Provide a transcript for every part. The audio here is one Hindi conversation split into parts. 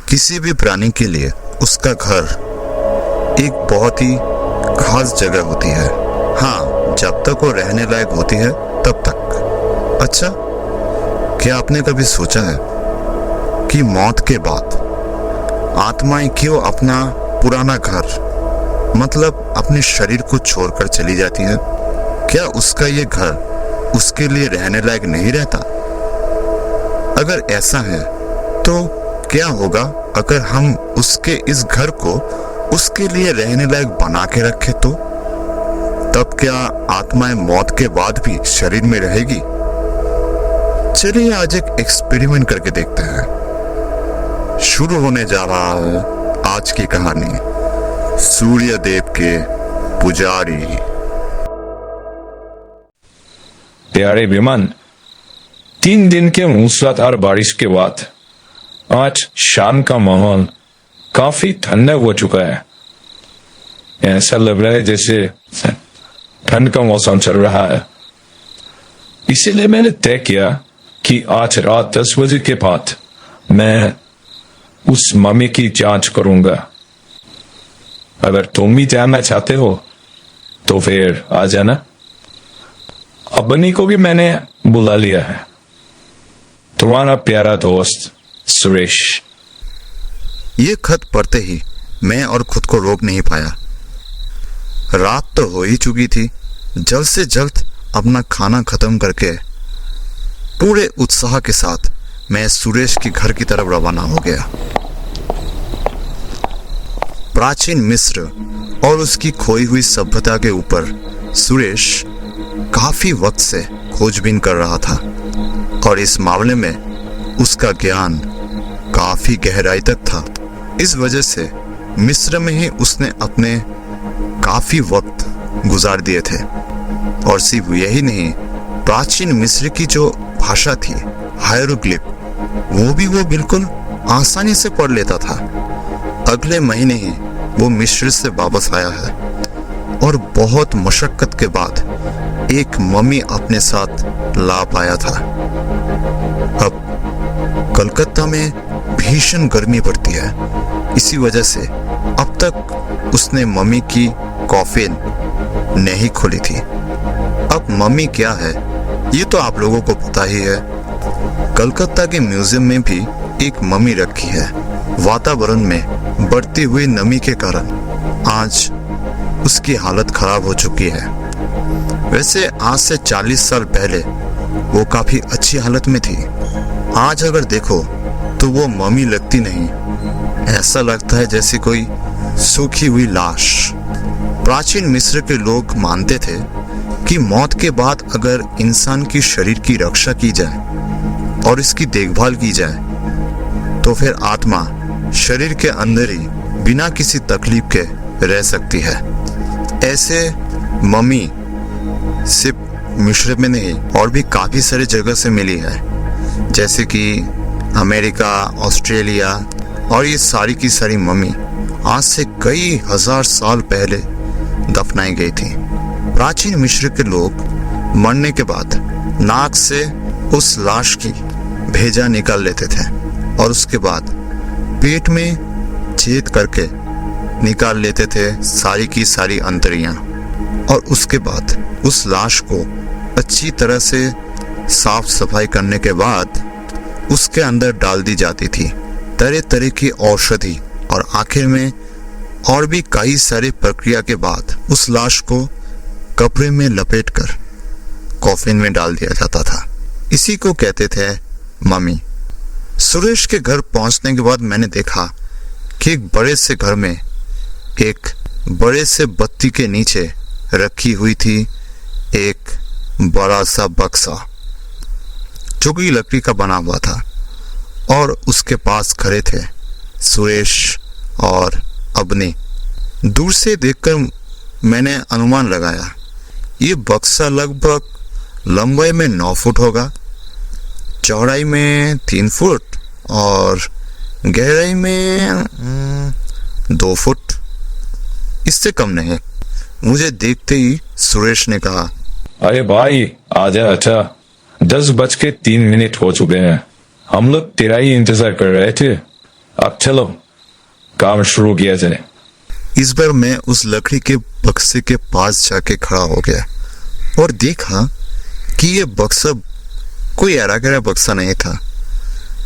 किसी भी प्राणी के लिए उसका घर एक बहुत ही खास जगह होती है। हाँ, जब तक वो रहने लायक होती है तब तक। अच्छा, क्या आपने कभी सोचा है कि मौत के बाद आत्माएं क्यों अपना पुराना घर, मतलब अपने शरीर को छोड़कर चली जाती है? क्या उसका ये घर उसके लिए रहने लायक नहीं रहता? अगर ऐसा है तो क्या होगा अगर हम उसके इस घर को उसके लिए रहने लायक बना के रखें तो? तब क्या आत्माएं मौत के बाद भी शरीर में रहेगी? चलिए आज एक एक्सपेरिमेंट करके देखते हैं। शुरू होने जा रहा है आज की कहानी, सूर्य देव के पुजारी। प्यारे विमान, 3 दिन के मूसलाधार बारिश के बाद आज शाम का माहौल काफी ठंडा हो चुका है। ऐसा लग रहा है जैसे ठंड का मौसम चल रहा है। इसीलिए मैंने तय किया कि आज रात 10 बजे के बाद मैं उस मम्मी की जांच करूंगा। अगर तुम भी जानना चाहते हो तो फिर आ जाना। अपनी को भी मैंने बुला लिया है। तुम्हारा प्यारा दोस्त सुरेश। ये खत पढ़ते ही मैं और खुद को रोक नहीं पाया। रात तो हो ही चुकी थी। जल्द से जल्द अपना खाना खत्म करके पूरे उत्साह के साथ मैं सुरेश के घर की तरफ रवाना हो गया। प्राचीन मिस्र और उसकी खोई हुई सभ्यता के ऊपर सुरेश काफी वक्त से खोजबीन कर रहा था और इस मामले में उसका ज्ञान काफी गहराई तक था। इस वजह से मिस्र में ही उसने अपने काफी वक्त गुजार दिए थे। और सिर्फ यही नहीं, प्राचीन मिस्र की जो भाषा थी हायरोग्लिफ, वो भी वो बिल्कुल आसानी से पढ़ लेता था। अगले महीने ही वो मिस्र से वापस आया है और बहुत मशक्कत के बाद एक मम्मी अपने साथ ला पाया था। अब कलकत्ता में भीषण गर्मी पड़ती है। इसी वजह से अब तक उसने मम्मी की कॉफिन नहीं खोली थी। अब मम्मी क्या है ये तो आप लोगों को पता ही है। कलकत्ता के म्यूजियम में भी एक मम्मी रखी है। वातावरण में बढ़ती हुई नमी के कारण आज उसकी हालत खराब हो चुकी है। वैसे आज से 40 साल पहले वो काफी अच्छी हालत में थी। आज अगर देखो तो वो मम्मी लगती नहीं, ऐसा लगता है जैसे कोई सूखी हुई लाश। प्राचीन मिस्र के लोग मानते थे कि मौत के बाद अगर इंसान की शरीर की रक्षा की जाए और इसकी देखभाल की जाए तो फिर आत्मा शरीर के अंदर ही बिना किसी तकलीफ के रह सकती है। ऐसे मम्मी सिर्फ मिस्र में नहीं और भी काफी सारी जगह से मिली है, जैसे कि अमेरिका, ऑस्ट्रेलिया, और ये सारी की सारी मम्मी आज से कई हजार साल पहले दफनाई गई थी। प्राचीन मिस्र के लोग मरने के बाद नाक से उस लाश की भेजा निकाल लेते थे और उसके बाद पेट में छेद करके निकाल लेते थे सारी की सारी अंतड़ियां, और उसके बाद उस लाश को अच्छी तरह से साफ सफाई करने के बाद उसके अंदर डाल दी जाती थी तरह तरह की औषधि, और आखिर में और भी कई सारी प्रक्रिया के बाद उस लाश को कपड़े में लपेटकर कॉफिन में डाल दिया जाता था। इसी को कहते थे मम्मी। सुरेश के घर पहुंचने के बाद मैंने देखा कि एक बड़े से घर में एक बड़े से बत्ती के नीचे रखी हुई थी एक बड़ा सा बक्सा जो कि लकड़ी का बना हुआ था, और उसके पास खड़े थे सुरेश और अबनी। दूर से देखकर मैंने अनुमान लगाया ये बक्सा लगभग लंबाई में 9 फुट होगा, चौड़ाई में 3 फुट और गहराई में 2 फुट, इससे कम नहीं। मुझे देखते ही सुरेश ने कहा, अरे भाई आजा, अच्छा 10:03 हो चुके हैं। हम लोग तेरा ही इंतजार कर रहे थे। अब चलो काम शुरू किया जाए। इस बार मैं उस लकड़ी के बक्से के पास जाके खड़ा हो गया और देखा कि यह बक्सा कोई ऐरा गैरा बक्सा नहीं था,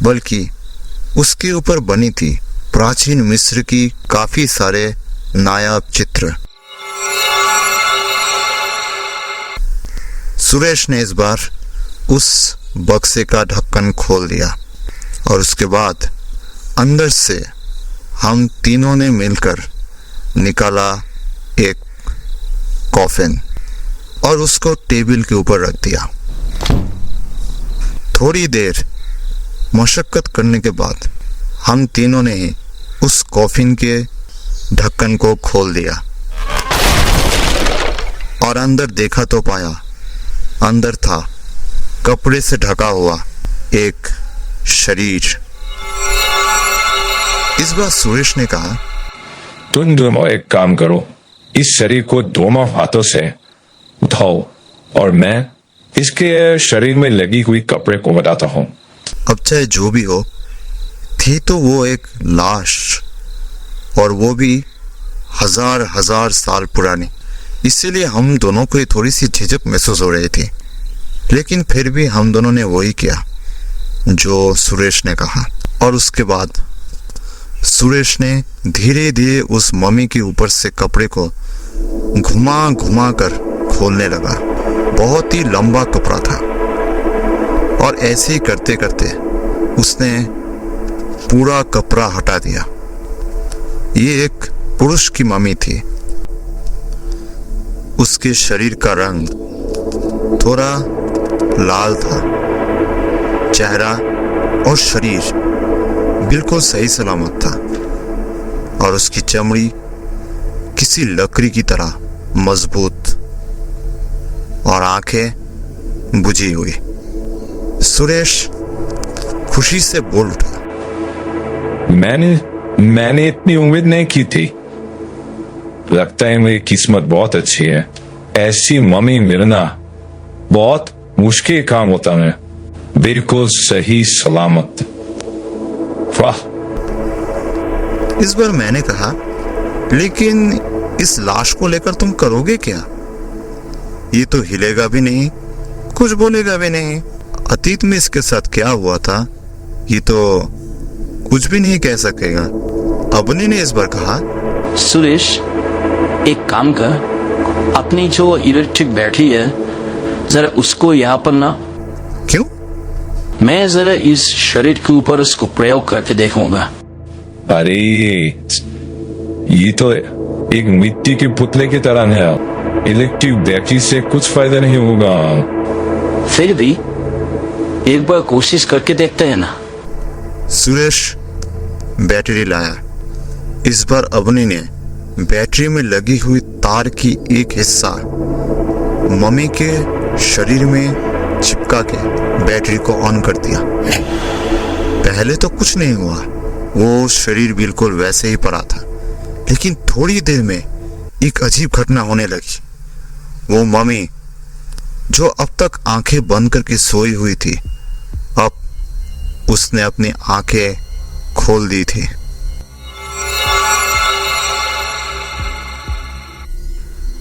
बल्कि उसके ऊपर बनी थी प्राचीन मिस्र की काफी सारे नायाब चित्र। सुरेश ने इस बार उस बक्से का ढक्कन खोल दिया और उसके बाद अंदर से हम तीनों ने मिलकर निकाला एक कॉफिन और उसको टेबल के ऊपर रख दिया। थोड़ी देर मशक्कत करने के बाद हम तीनों ने उस कॉफिन के ढक्कन को खोल दिया और अंदर देखा तो पाया अंदर था कपड़े से ढका हुआ एक शरीर। इस बार सुरेश ने कहा, तुम दोनों एक काम करो, इस शरीर को दोनों हाथों से उठाओ और मैं इसके शरीर में लगी हुई कपड़े को बताता हूँ। अब चाहे जो भी हो, थी तो वो एक लाश, और वो भी हजार हजार साल पुरानी। इसीलिए हम दोनों को थोड़ी सी झिझक महसूस हो रही थी, लेकिन फिर भी हम दोनों ने वही किया जो सुरेश ने कहा। और उसके बाद सुरेश ने धीरे धीरे उस मम्मी के ऊपर से कपड़े को घुमा घुमा कर खोलने लगा। बहुत ही लंबा कपड़ा था और ऐसे ही करते करते उसने पूरा कपड़ा हटा दिया। ये एक पुरुष की मम्मी थी। उसके शरीर का रंग थोड़ा लाल था। चेहरा और शरीर बिल्कुल सही सलामत था और उसकी चमड़ी किसी लकड़ी की तरह मजबूत और आंखें बुझी हुई। सुरेश खुशी से बोल उठा, मैंने इतनी उम्मीद नहीं की थी। लगता है मेरी किस्मत बहुत अच्छी है। ऐसी मम्मी मिलना बहुत मुश्किल काम होता है। बिल्कुल सही सलामत। वाह। इस बार मैंने कहा, लेकिन इस लाश को लेकर तुम करोगे क्या? ये तो हिलेगा भी नहीं, कुछ बोलेगा भी नहीं। अतीत में इसके साथ क्या हुआ था ये तो कुछ भी नहीं कह सकेगा। अबनी ने इस बार कहा, सुरेश एक काम कर, अपनी जो इलेक्ट्रिक बैटरी है जरा उसको यहाँ पर ना। क्यों? मैं जरा इस शरीर के ऊपर उसको प्रयोग करके देखूंगा। अरे ये तो एक मिट्टी के पुतले की तरह है। इलेक्ट्रिक बैटरी से कुछ फायदा नहीं होगा। फिर भी एक बार कोशिश करके देखते हैं ना। सुरेश बैटरी लाया। इस बार अबनी ने बैटरी में लगी हुई तार की एक हिस्सा मम्मी के शरीर में चिपका के बैटरी को ऑन कर दिया। पहले तो कुछ नहीं हुआ, वो शरीर बिल्कुल वैसे ही पड़ा था। लेकिन थोड़ी देर में एक अजीब घटना होने लगी। वो मम्मी जो अब तक आंखें बंद करके सोई हुई थी, अब उसने अपनी आंखें खोल दी थी।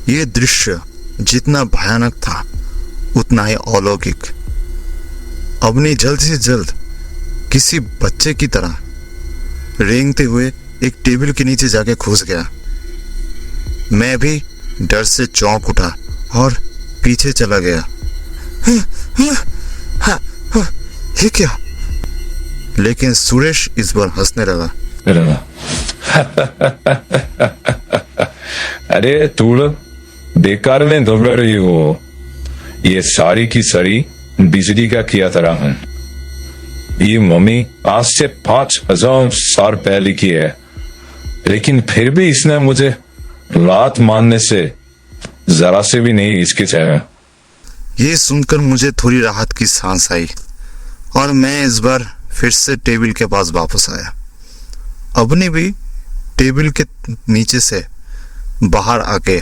ये दृश्य जितना भयानक था उतना ही अलौकिक। अबनी जल्द से जल्द किसी बच्चे की तरह रेंगते हुए एक टेबल के नीचे जाके घुस गया। मैं भी डर से चौंक उठा और पीछे चला गया। ये क्या? लेकिन सुरेश इस बार हंसने लगा। अरे तू बेकार में घबरा रही हो। ये सारी की सारी बिजली का किया तरह है। ये मम्मी आज से 5000 साल पहले की है, लेकिन फिर भी इसने मुझे लात मारने से जरा से भी नहीं हिचकिचाया। ये सुनकर मुझे थोड़ी राहत की सांस आई और मैं इस बार फिर से टेबल के पास वापस आया। अबनी भी टेबल के नीचे से बाहर आके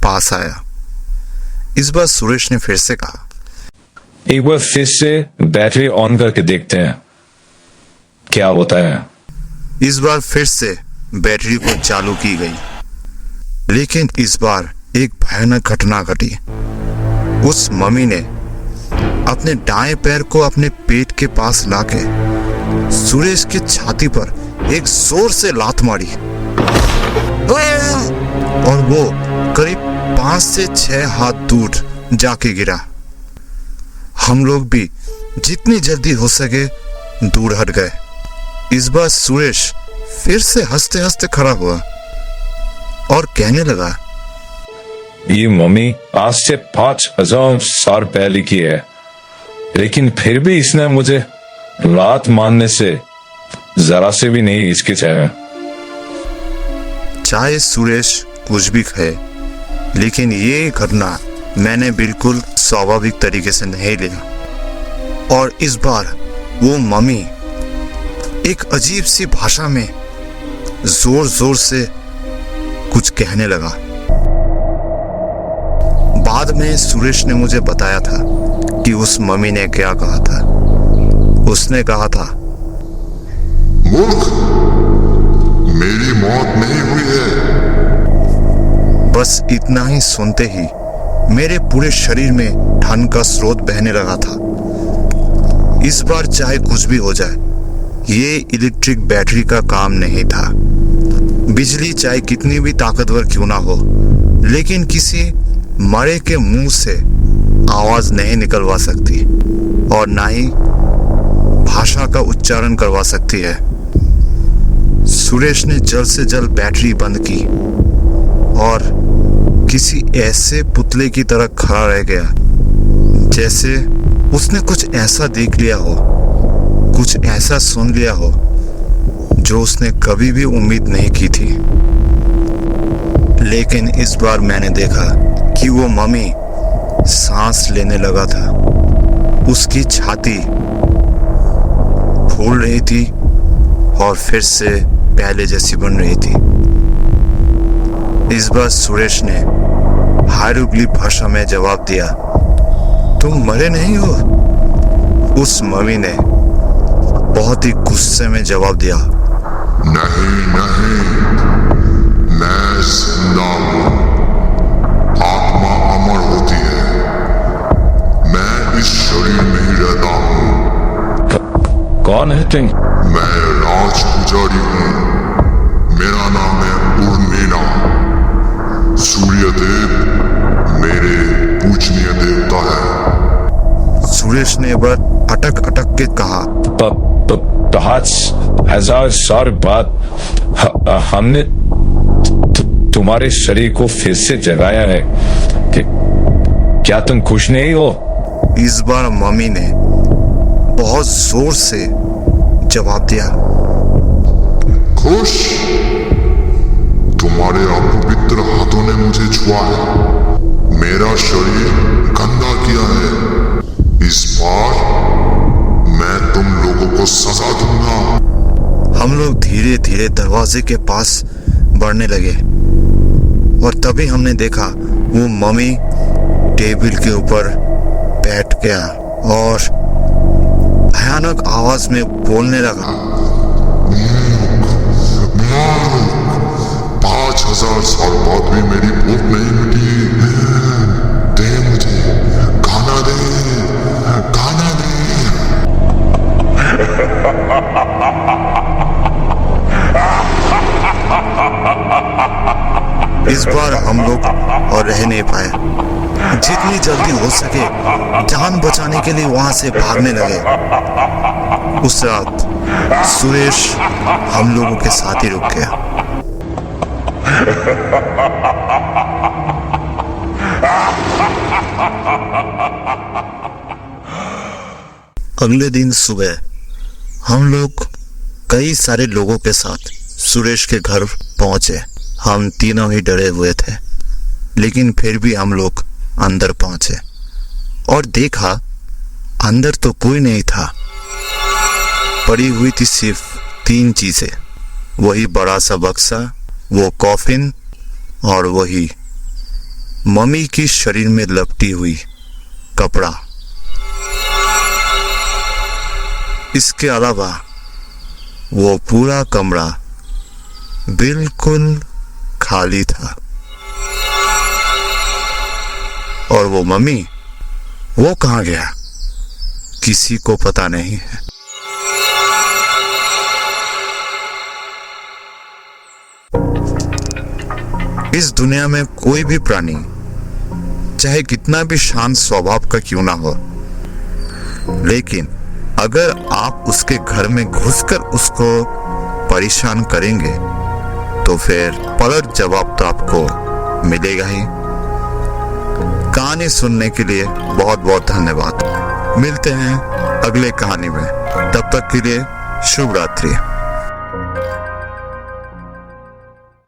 पास आया। इस बार सुरेश ने फिर से कहा, एक बार फिर से बैटरी ऑन करके देखते हैं क्या होता है। इस बार फिर से बैटरी को चालू की गई, लेकिन इस बार एक भयानक घटना घटी। उस मम्मी ने अपने दाएं पैर को अपने पेट के पास लाके सुरेश की छाती पर एक जोर से लात मारी और वो करीब 5 से 6 हाथ दूर जाके गिरा। हम लोग भी जितनी जल्दी हो सके दूर हट गए। इस बार सुरेश फिर से हंसते हंसते खड़ा हुआ और कहने लगा, ये मम्मी आज से 5000 साल पहले की है, लेकिन फिर भी इसने मुझे लात मारने से जरा से भी नहीं हिचकिचाया। चाहे सुरेश कुछ भी कहे, लेकिन ये घटना मैंने बिल्कुल स्वाभाविक तरीके से नहीं लिया। और इस बार वो मम्मी एक अजीब सी भाषा में जोर जोर से कुछ कहने लगा। बाद में सुरेश ने मुझे बताया था कि उस मम्मी ने क्या कहा था। उसने कहा था, मूर्ख, मेरी मौत नहीं हुई है। बस इतना ही सुनते ही मेरे पूरे शरीर में ठंड का स्रोत बहने लगा था। इस बार चाहे कुछ भी हो जाए, ये इलेक्ट्रिक बैटरी का काम नहीं था। बिजली चाहे कितनी भी ताकतवर क्यों ना हो, लेकिन किसी मरे के मुंह से आवाज नहीं निकलवा सकती और ना ही भाषा का उच्चारण करवा सकती है। सुरेश ने जल्द से जल्द बैटरी बंद की और किसी ऐसे पुतले की तरह खड़ा रह गया जैसे उसने कुछ ऐसा देख लिया हो, कुछ ऐसा सुन लिया हो जो उसने कभी भी उम्मीद नहीं की थी। लेकिन इस बार मैंने देखा कि वो मम्मी सांस लेने लगा था। उसकी छाती फूल रही थी और फिर से पहले जैसी बन रही थी। इस बार सुरेश ने हायरोग्लिफ भाषा में जवाब दिया, तुम मरे नहीं हो। उस मम्मी ने बहुत ही गुस्से में जवाब दिया, नहीं नहीं, मैं जिंदा हूं। आत्मा अमर होती है, मैं इस शरीर में ही रहता हूं। कौन है तुम? मैं राज पुजारी हूं। मेरा नाम है उर्मिला। सूर्यदेव मेरे पूजनीय देवता है। सुरेश ने एक बार अटक अटक के कहा, 5000 साल बाद हमने तुम्हारे शरीर को फिर से जगाया है कि क्या तुम खुश नहीं हो? इस बार मम्मी ने बहुत जोर से जवाब दिया, खुश? तुम्हारे अपवित्र हाथों ने मुझे छुआ है, मेरा शरीर गंदा किया है। इस बार मैं तुम लोगों को सजा दूंगा। हम लोग धीरे धीरे दरवाजे के पास बढ़ने लगे और तभी हमने देखा वो मम्मी टेबल के ऊपर बैठ गया और भयानक आवाज में बोलने लगा, 5000 साल बाद भी मेरी भूख नहीं मिटी। दे मुझे खाना, दे खाना दे। इस बार हम लोग और रह नहीं पाए। जितनी जल्दी हो सके जान बचाने के लिए वहां से भागने लगे। उस रात सुरेश हम लोगों के साथ ही रुक गया। अगले दिन सुबह हम लोग कई सारे लोगों के साथ सुरेश के घर पहुंचे। हम तीनों ही डरे हुए थे, लेकिन फिर भी हम लोग अंदर पहुंचे और देखा अंदर तो कोई नहीं था। पड़ी हुई थी सिर्फ 3 चीजें, वही बड़ा सा बक्सा, वो कॉफिन और वही मम्मी की शरीर में लपटी हुई कपड़ा। इसके अलावा वो पूरा कमरा बिल्कुल खाली था। और वो मम्मी, वो कहाँ गया, किसी को पता नहीं है। इस दुनिया में कोई भी प्राणी चाहे कितना भी शांत स्वभाव का क्यों ना हो, लेकिन अगर आप उसके घर में घुसकर उसको परेशान करेंगे तो फिर पलट जवाब तो आपको मिलेगा ही। कहानी सुनने के लिए बहुत बहुत धन्यवाद। मिलते हैं अगले कहानी में, तब तक के लिए शुभ रात्रि।